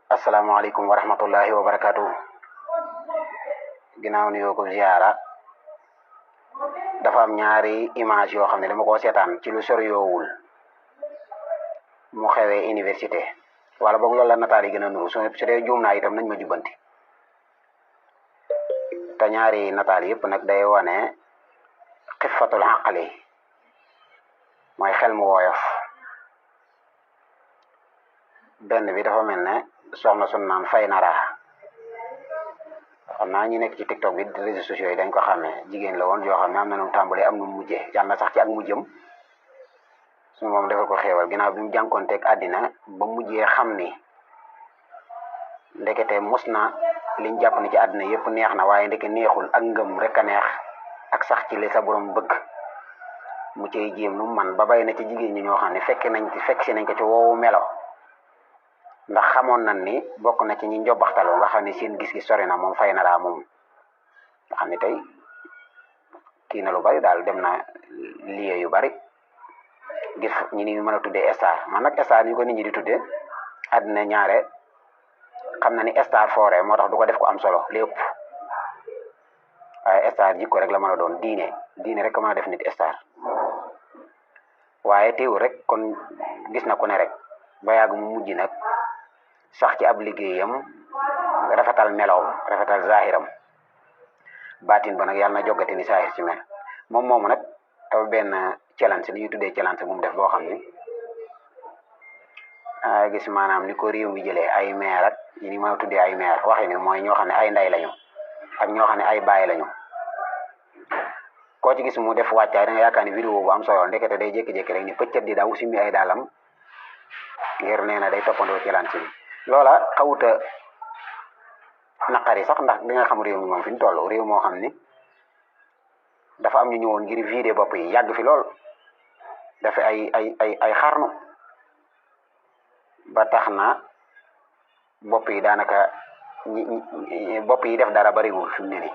asalaamaaleykum wa rahmatullahi wa barakaatu. Ginnaaw nuyoo ko ziara dafa am ñaari image yoo xam ne dama ko seetaan ci lu soriyoowul mu xewee université wala boog loolu la nataal yi gën a nuru su dee juum naa itam nañ ma jubbanti. te ñaari nataal yëpp nag day wane xifatul aqli mooy xel mu woyof. benn bi dafa mel ne soxna sun naan fay nara xam naa ñu nekk ci tiktok bi réseaux sociaux yi dañ ko xamee jigéen la woon yoo xam ne am na nu tàmbalee am nu mujjee yàlla sax ci ak mujjëm suñu moom defal ko xéewal ginnaaw bi mu jànkoonteeg àddina ba mujjee xam ni ndekete mos na liñ jàpp ni ci àddina yëpp neex na waaye ndeke neexul ak ngëm rek a neex ak sax ci li sa borom bëgg mu cay jéem nu man ba bay na ci jigéen ñi ñoo xam ne fekk si nañ ko ci woowu melo ndax xamoon nañ ni bokk na ci ñi njobbaxtaloo nga xam ne seen gis-gis sori na moom fay na daa moom nga xam ne tey kii na lu bari daal dem na lieu yu bari gis ñi ni mën a tuddee star man nag star ñu ko nit ñi di tuddee àddina ñaare xam na ni star foore moo tax du ko def ko am solo lépp waaye star jikko rek la mën a doon diine rek ko mën a def nit star waaye teewul rek kon gis na ku ne rek ba yàgg mu mujj nag sax ci ab liggéeyam rafetal melawam rafetal zahiram baatin ba nag yàlla na joggati ni zahir ci mel moom moomu nag dafa benn challenge li ñuy tuddee challenge bu mu def boo xam ni gis maanaam ni ko réew mi jëlee ay maire ak ni mën a tuddee ay maire waxi ni mooy ñoo xam ne ay nday lañu ak ñoo xam ne ay baay lañu koo ci gis mu def wàccaay da nga yaakaar ni vidéo bu am solo ndekete day jékki-jékki rek ni pëccët di daw simmi ay daalam ngir nee na day toppandoo challenge bi loola xawuta naqari sax ndax di nga xam réew mi moom fi ñu toll réew moo xam ni dafa am ñu ñëwoon ngir vider bopp yi yàgg fi lool dafa ay xarnu ba tax na bopp yi daanaka bopp yi def dara bariwul fi mu ne nii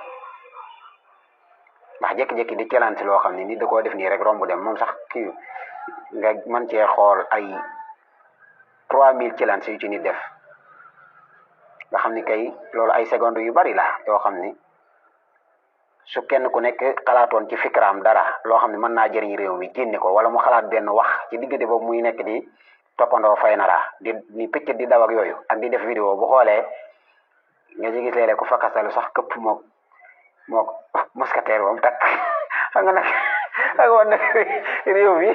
ndax jékki-jékki di challenge loo xam ne nit da koo def nii rek romb dem moom sax kii nga mën cee xool ay 3000 challenge yu ci nit def nga xam ni kay loolu ay secondes yu bari la yoo xam ni su kenn ku nekk xalaatoon ci fikraam dara loo xam ne mën naa jëriñ réew mi génne ko wala mu xalaat benn wax ci diggante boobu muy nekk di toppandoo fay nara di pëccët di daw ak yooyu ak di def vidéo bu xoolee nga ci gis léeg-léeg ku fakkasalu sax këpp mook mousquetaire bam takk xam nga nag ak woon nag réew mi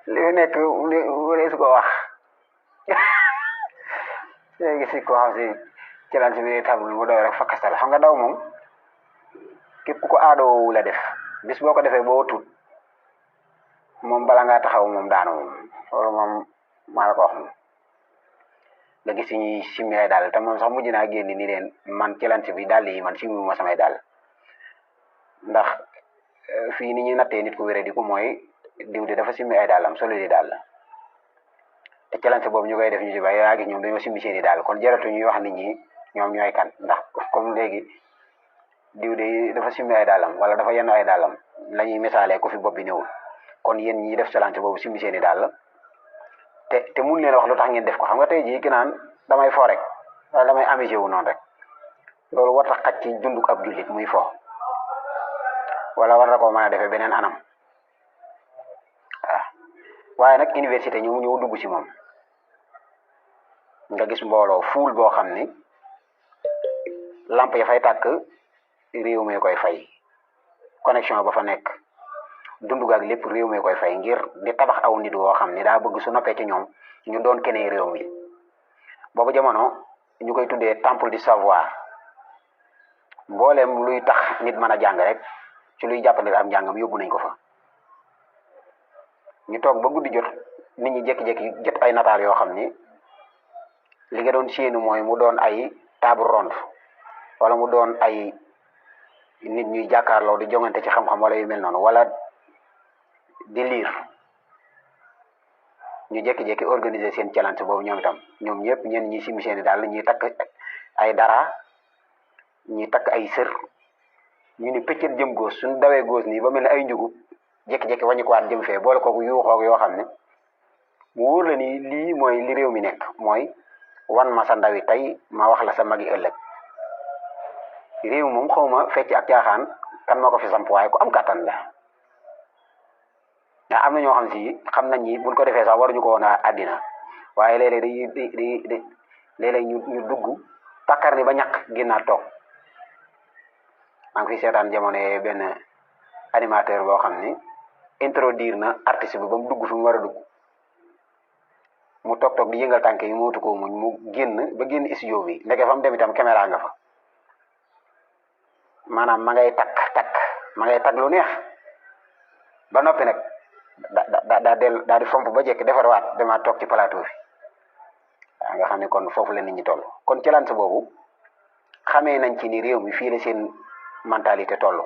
li fi nekk li su ko wax léegi si ko xam si challenge bi tabul mu daw rek fakkastal xam nga daw moom képp ku ko aadoo la def bis boo ko defee boo tut moom bala ngaa taxaw moom daanu moom loolu moom maa la ko wax moom nga gis ñuy simmi ay daal te moom sax mujj naa génn ni leen man challenge bi daal yi man simmi ma samay daal ndax fii ni ñuy nattee nit ku wéré di ko mooy diw de dafa simmi ay daalam solo di daal te challenge boobu ñu koy def ñu ci bàyyi yaa gis ñoom dañoo simmi seeni daal kon jaratu ñuy wax nit ñi ñoom ñooy kan ndax comme léegi diw de dafa simmi ay daalam wala dafa yenn ay daalam la ñuy misaalee ko fi bopp bi néewul kon yéen ñi def challenge boobu simmi seeni daal te mun leen wax lu tax ngeen def ko xam nga tey jii ki naan damay fo rek wala damay amusé wu noonu rek loolu war tax xaj ci dunduk ab jullit muy fo wala war na koo mën a defee beneen anam waaw waaye nag université ñëw dugg ci moom nga gis mbooloo fuul boo xam ni lamp ya fay tàkk réew mi koy fay connexion ba fa nekk dundu gaag lépp réew mi koy fay ngir di tabax aw nit woo xam ni daa bëgg su noppee ci ñoom ñu doon keneen réew mi boobu jamono ñu koy tuddee temple du savoir mbooleem luy tax nit mën a jàng rek ci luy jàppandil am njàngam yóbbu nañ ko fa ñu toog ba guddi jot nit ñi jékki-jékki jot ay nataal yoo xam ni li nga doon séenu mooy mu doon ay table ronde wala mu doon ay nit ñuy jàkkaarloo di jongante ci xam-xam wala yu mel noonu wala di liir ñu jékki-jékki organiser seen challenge boobu ñoom itam ñoom ñëpp ñenn ñi simmi seeni daal ñuy takk ay dara ñuy takk ay sër ñu ni pëccët jëm góos suñu dawee góos nii ba mel ne ay njugub jékki-jékki wàññi ko waat jëm fee boole kooku yuuxoog yoo xam ne mu wóor la ni lii mooy li réew mi nekk mooy wan ma sa ndawi tey ma wax la sa magi ëllëg réew moom xawma fecc ak caaxaan kan moo ko fi samp waaye ku am kàttan la ndax am na ñoo xam si xam nañ ni buñ ko defee sax waruñu ko woon a àddina waaye léeg-léeg day léeg-léeg ñu dugg takkar ni ba ñàkk génnaat toog maa ngi fi seetaan jamono benn animateur boo xam ni introduire na artiste bi ba mu dugg fi mu war a dugg mu toog di yëngal tànk yi mootu ko muñ mu génn ba génn studio bi ndeke fa mu dem itam caméra nga fa maanaam ma ngay takk lu neex ba noppi nag daa di fomp ba jekk defarwaat demaat toog ci plateau bi waaw nga xam ne kon foofu la nit ñi toll kon challenge boobu xamee nañ ci ni réew mi fii la seen mentalité toll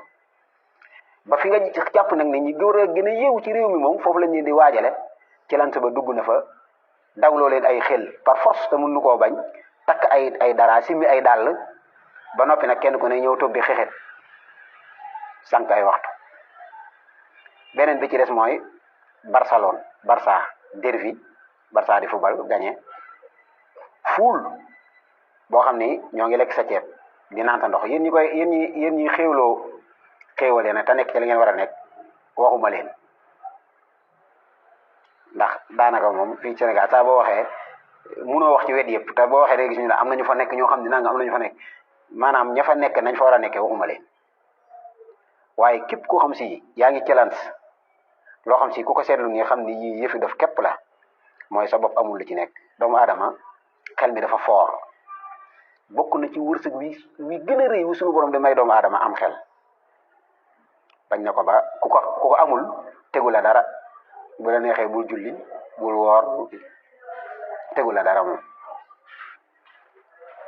ba fi nga jàpp nag ne ñi góor a gën a yeewu ci réew mi moom foofu la ñuy di waajale challenge ba dugg na fa dawloo leen ay xel par force te mun nu koo bañ takk ay dara simmi ay dàll ba noppi nag kenn ku ne ñëw toog di xexet sànq ay waxtu beneen bi ci des mooy Barça derby Barça di football gagné fuul boo xam ni ñoo ngi lekk sa ceeb di naan sa ndox yéen ñi xéewalee nag te nekk ci li ngeen war a nekk waxuma leen ndax daanaka moom fii Sénégal saa boo waxee munoo wax ci wet yëpp te boo waxee rek gis ñu la am na ñu fa nekk ñoo xam ne nanga am na ñu fa nekk maanaam ña fa nekk nañ fa war a nekkee waxuma leen waaye képp koo xam si yaa ngi challenge loo xam si ku ko seetlu nii xam ni yii yëfi daf képp la mooy sa bopp amul lu ci nekk doomu aadama xel mi dafa foor bokk na ci wërsëg wi gën a rëy wi suñu borom di may doomu aadama am xel bañ na ko ba ku ko amul tegu la dara bu la neexee bul julli bul woor tegu la dara moom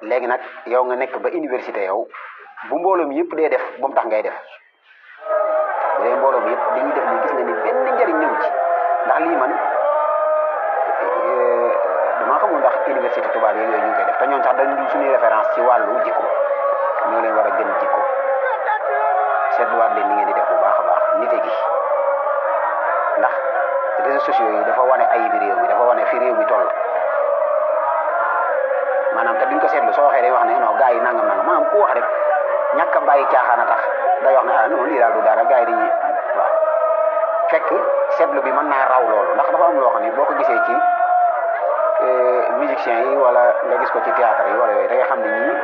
léegi nag yow nga nekk ba université yow bu mbooloo mi yëpp dee def ba mu tax ngay def bu dee mbooloo mi yëpp dañuy def lii gis nga ni benn njariñ ñëw ci ndax lii man dama xamul ndax université tubaab yooyu ñu ngi koy def te ñoom sax dañu dul suñuy référence ci wàllu jikko ñoo leen war a gën jikko seetluwaat leen ni ngeen di def bu baax a baax nite gi ndax réseaux sociaux yi dafa wane ayib réew mi dafa wane fi réew mi toll maanaam te duñ ko seetlu soo waxee day wax ne non gars yi nangam maanaam ku wax rek ñàkk a bàyyi caaxaan a tax day wax ne ah non lii daal du dara gars yi dañuy waaw fekk seetlu bi mën naa raw loolu ndax dafa am loo xam ne boo ko gisee ci musiciens yi wala nga gis ko ci théâtre yi wala yooyu da ngay xam ne ñii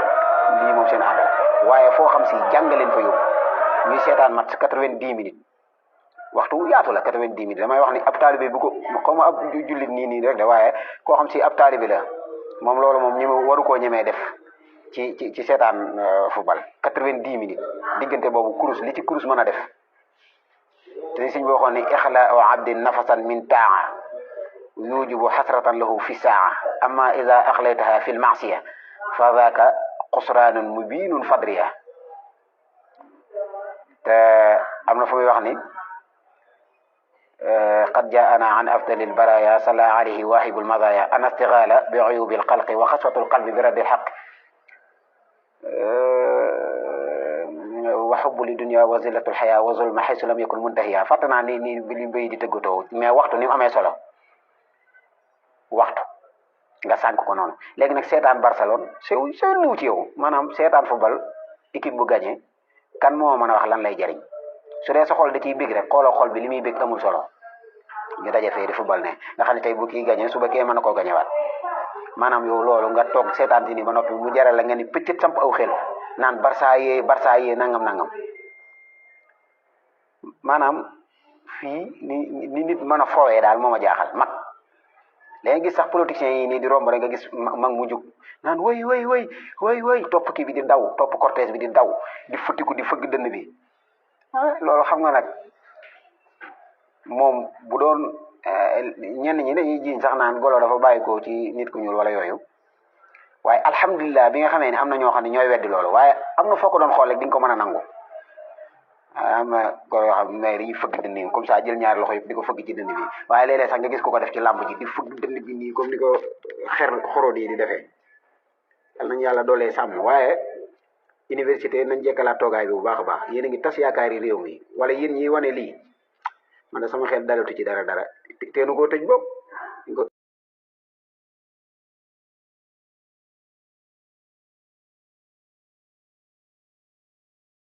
lii moom seen àndal waaye foo xam si jàngaleen fa yóbbu ñuy seetaan mat 90 minutes waxtu yaatu la 90 minutes damay wax ni ab taalibe bu ko xaw ma ab jullit nii rek de waaye koo xam si ab taalibe la moom loolu moom ñi waru koo ñemee def ci seetaan football 90 minutes diggante boobu kurus li ci kurus mën a def te suñ boo xoon ni ixlaau abdin nafasan min taa yujibu xasratan lahu fi saa amma ida axlaytaha fi lmaasiya fa daaka xusraanun mubinun fadriya te am na fu muy wax ni qad jaana an afdali lbaraya salla alayhi waahibu lmadaya ana stigaala bi uyubi lxalqi wa xaswatu lqalbi bi raddi lxaq wa xubbu li dunia wa zillatu lxaya wa zulma xaysu lam yakun muntahiya fàtte naa ni li mbéy di tëggatoo mais waxtu ni mu amee solo waxtu nga sànk ko noonu léegi nag seetaan Barcelone sew niw ci yow maanaam seetaan football équipe bu gagné kan moo mën a wax lan lay jariñ su dee sa xol da ciy bég rek xooloo xol bi li muy bég amul solo ñu daje fee di football ne nga xam ne tey bu kii gagné suba kee mën na koo gagné waat maanaam yow loolu nga toog seetaan si ni ba noppi mu jaral la nga ni pëccët samp aw xel naan Barça yee nangam maanaam fii ni nit mën a foowee daal moo ma jaaxal mag léegi gis sax politiciens yi nii di romb rek nga gis mag mu jug naan way topp kii bi di daw topp cortège bi di daw di futtiku di fëgg dënn bi loolu xam nga nag moom bu doon ñenn ñi dañuy jiiñ sax naan golo dafa bàyyi ko ci nit ku ñuul wala yooyu waaye alhamdulilah bi nga xamee ne am na ñoo xam ne ñooy weddi loolu waaye am na foo ko doon xool rek di nga ko mën a nangu am na golo yoo xam ne mais dañuy fëgg dënn yi comme ça jël ñaari loxo yëpp di ko fëgg ci dënn bi waaye léeg-léeg sax nga gis ko def ci làmb ji di fëgg dënn bi nii comme ni ko xoroot yi di defee yal nañu yàlla doolee sàmm waaye université nañ jekkalaat toogaay bi bu baax a baax yéen a ngi tas yaakaari réew mi wala yéen ñi wane lii man de sama xel dalatu ci dara teenu koo tëj bopp dañ ko